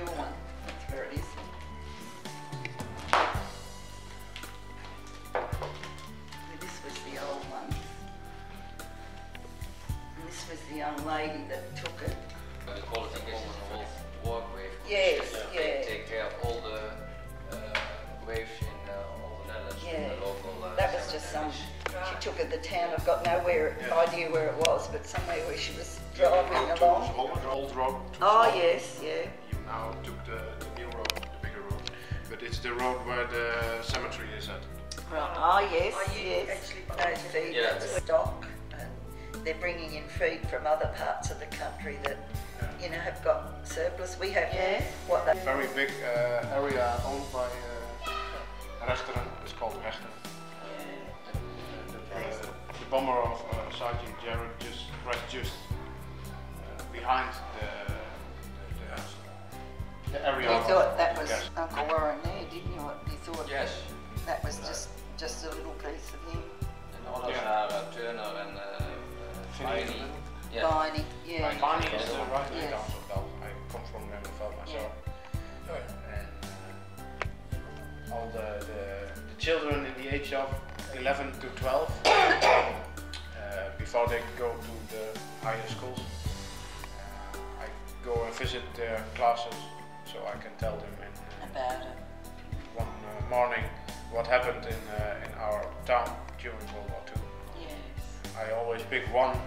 your one. That's where it is. This was the old one. And this was the young lady that took it. The quality is a whole walkway. Yes, yeah. They take care of all the waves in all the Netherlands. Yeah. The local, that was just some. She took it to town. I've got no idea where it was, but somewhere where she was driving along. Old road. Oh yes, yeah. You now took the new road, the bigger road, but it's the road where the cemetery is at. Right. Oh yes, you yes. actually No feed, Yeah. that's stock, and they're bringing in feed from other parts of the country that you know have got surplus. We have what they. Very big area owned by restaurant. It's called Rechten. The bomber of Sergeant Jared just crashed behind the area. You thought that was Yes. Uncle Warren there, didn't you? You thought Yes. that was just a little piece of him. And others are Turner and Viney. Yeah. Viney, yeah. Viney is the right Yes. council of Belgium. I come from Nemmerveld myself. And all the children in the age of 11 to 12, before they go to the higher schools, I go and visit their classes so I can tell them in About it. one morning what happened in our town during World War II. Yes. I always pick one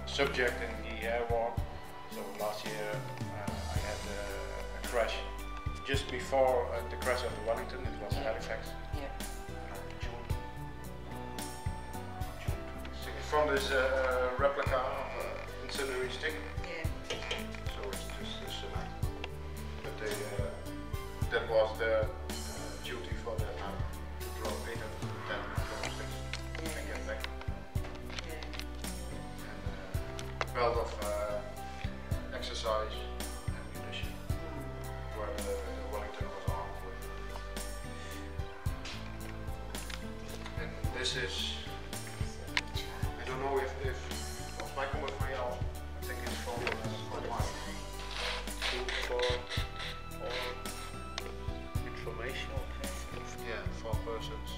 subject in the air war. So last year I had a crash just before the crash of the Wellington. It was Halifax. Yeah. June 26th. From this replica of incendiary stick. Yeah. So it's just this cement. But they, that was their duty for that night, to drop 8 of the 10 sticks and get back. Yeah. And belt of exercise and munition, where the Wellington was armed with. And this is, I don't know if volgens mij komt het van jou. I think it's from mine. Food for all informational. Yeah, for persons.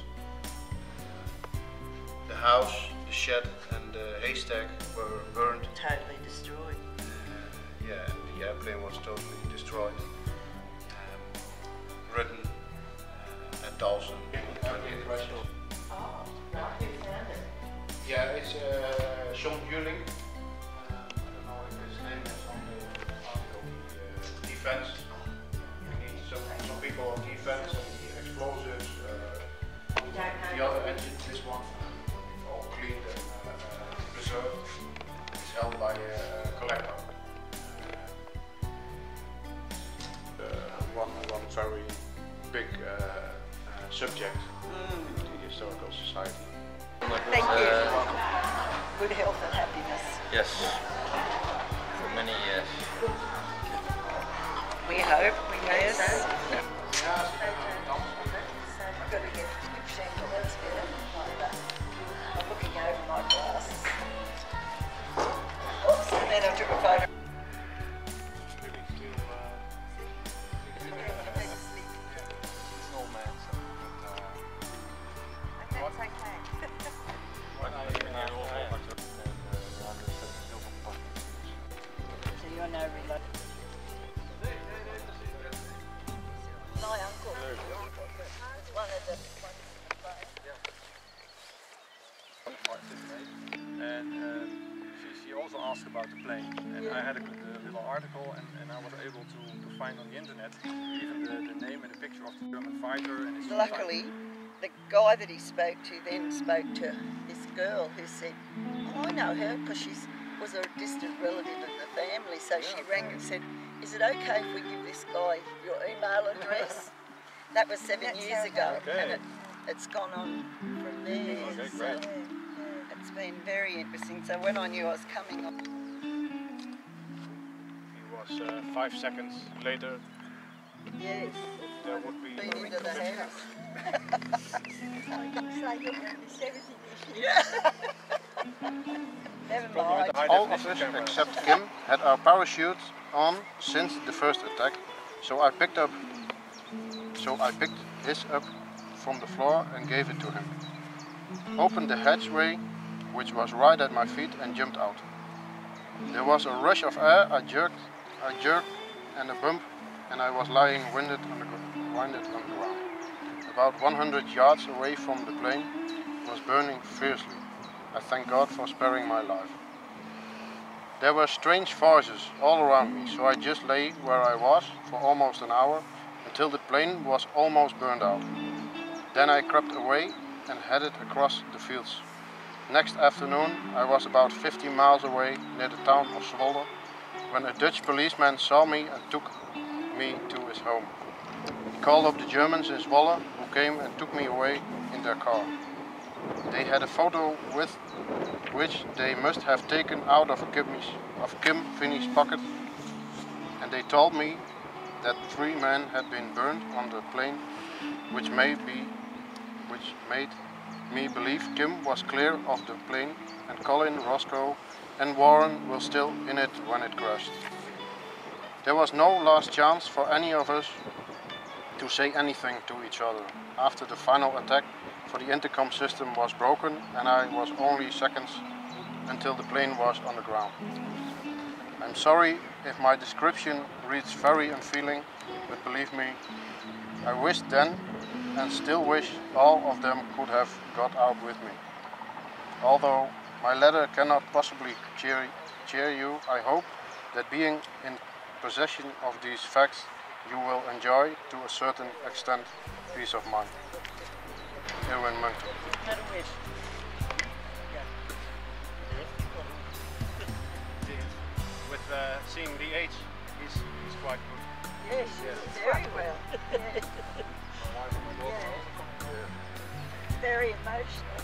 The house, the shed and the haystack were burned. Totally destroyed. Yeah, and the airplane was totally destroyed. Written at Dawson. Oh, right. Who found it? Yeah, it's John Juling. I don't know if his name is on the article. Defense. We need some people on defense and the explosives. The other engine, this one, all cleaned and preserved. It's held by a collector. One very big subject in the Historical Society. Thank you. Good health and happiness. Yes. For many years. We hope. Yes. Yeah. I've got to get chandeliers better like that. I'm looking over my glasses. Oops, and then I took a photo. So you're no relation. My uncle. One of the ones in the play. And she also asked about the plane, and I had a little article, and I was able to find on the internet even the name and the picture of the German fighter and his Luckily, the guy that he spoke to then spoke to this girl who said, oh, I know her because she was a distant relative in the family. So she rang and said, is it okay if we give this guy your email address? That was 7 years ago, and it's gone on from there. Okay, So great. it's been very interesting. So when I knew I was coming on, He was 5 seconds later. yes, There would be been into the house. It's like you're going to 70 Yeah. Never mind. All of us except Kim had our parachutes on since the first attack So I picked his up from the floor and gave it to him. Opened the hatchway, which was right at my feet, and jumped out. There was a rush of air, a jerk and a bump, and I was lying winded on the ground. About 100 yards away from the plane, was burning fiercely. I thank God for sparing my life. There were strange forces all around me, so I just lay where I was for almost an hour until the plane was almost burned out. Then I crept away and headed across the fields. Next afternoon I was about 50 miles away near the town of Zwolle when a Dutch policeman saw me and took me to his home. He called up the Germans in Zwolle who came and took me away in their car. They had a photo with which they must have taken out of Kim Finney's pocket, and they told me that 3 men had been burned on the plane, which made me believe Kim was clear of the plane and Colin, Roscoe and Warren were still in it when it crashed. There was no last chance for any of us to say anything to each other after the final attack, for the intercom system was broken and I was only seconds until the plane was on the ground. I'm sorry if my description reads very unfeeling, but believe me, I wished then and still wish all of them could have got out with me. Although my letter cannot possibly cheer you, I hope that being in possession of these facts, you will enjoy to a certain extent peace of mind. Erwin Munch. With seeing the age, he's quite good. Yes, very well. Yeah. Very emotional.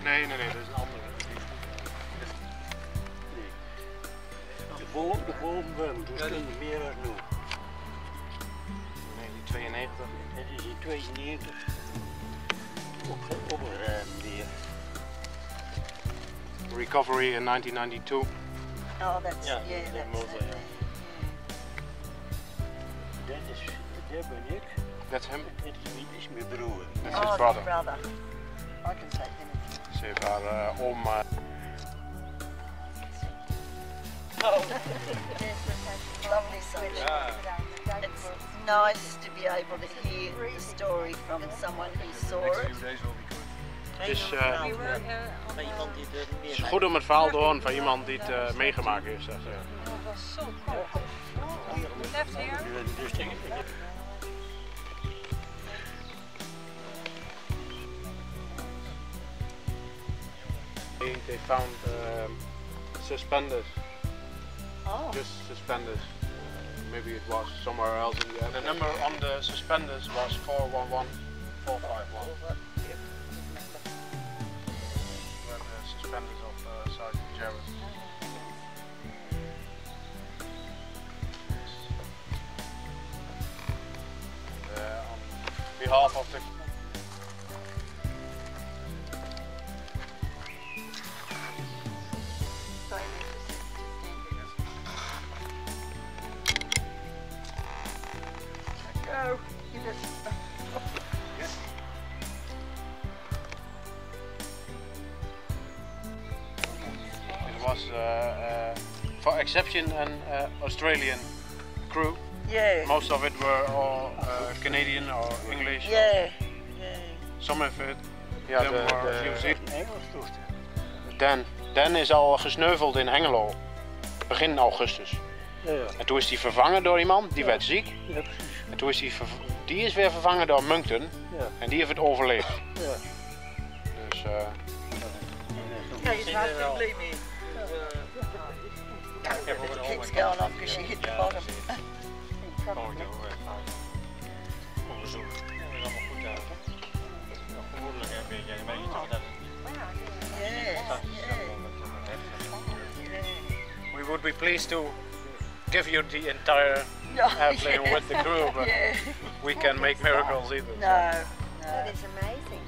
Nee, dat is een andere. De bovenbum, dus kun je meer dan nu. Nee, die 92. Het is in 92 opgeruimd weer. Recovery in 1992. Oh, that's, Ja, yeah, dat that's moet it. wel, ja. Dat ben ik. That's him. Dit is mijn broer. That's Oh, his brother. brother. I can take him. Ze heeft haar oma. Lovely sunshine. It's nice to be able to hear the story from someone who saw Next it. few days will be good. Het is, Van iemand die er meer het is goed om het verhaal te horen van iemand die het meegemaakt heeft. Dat, That was so cool. We left here. Dus They found suspenders, Oh, just suspenders. Maybe it was somewhere else in the end. The number on the suspenders was 411451. Were the suspenders of Sergeant Jarrett. On behalf of the go. Give it. It was for exception an Australian crew. Yeah. Most of it were all Canadian or English. Yeah. Yeah. Some of it them were New Zealand. Engels toestel. Dan is al gesneuveld in Hengelo, begin augustus. Ja, ja. En toen is hij vervangen door iemand, die werd ziek. Ja, precies. En toen is die is weer vervangen door Moncton Ja. en die heeft het overleefd. Ja. Dus No, you have to believe me. It keeps going off because you hit the bottom. Onderzoek. Dat is allemaal goed uit. Vermoedelijk heb je een beetje toch dat Yeah. we would be pleased to give you the entire airplane with the crew, but we can make miracles either. No, That is amazing.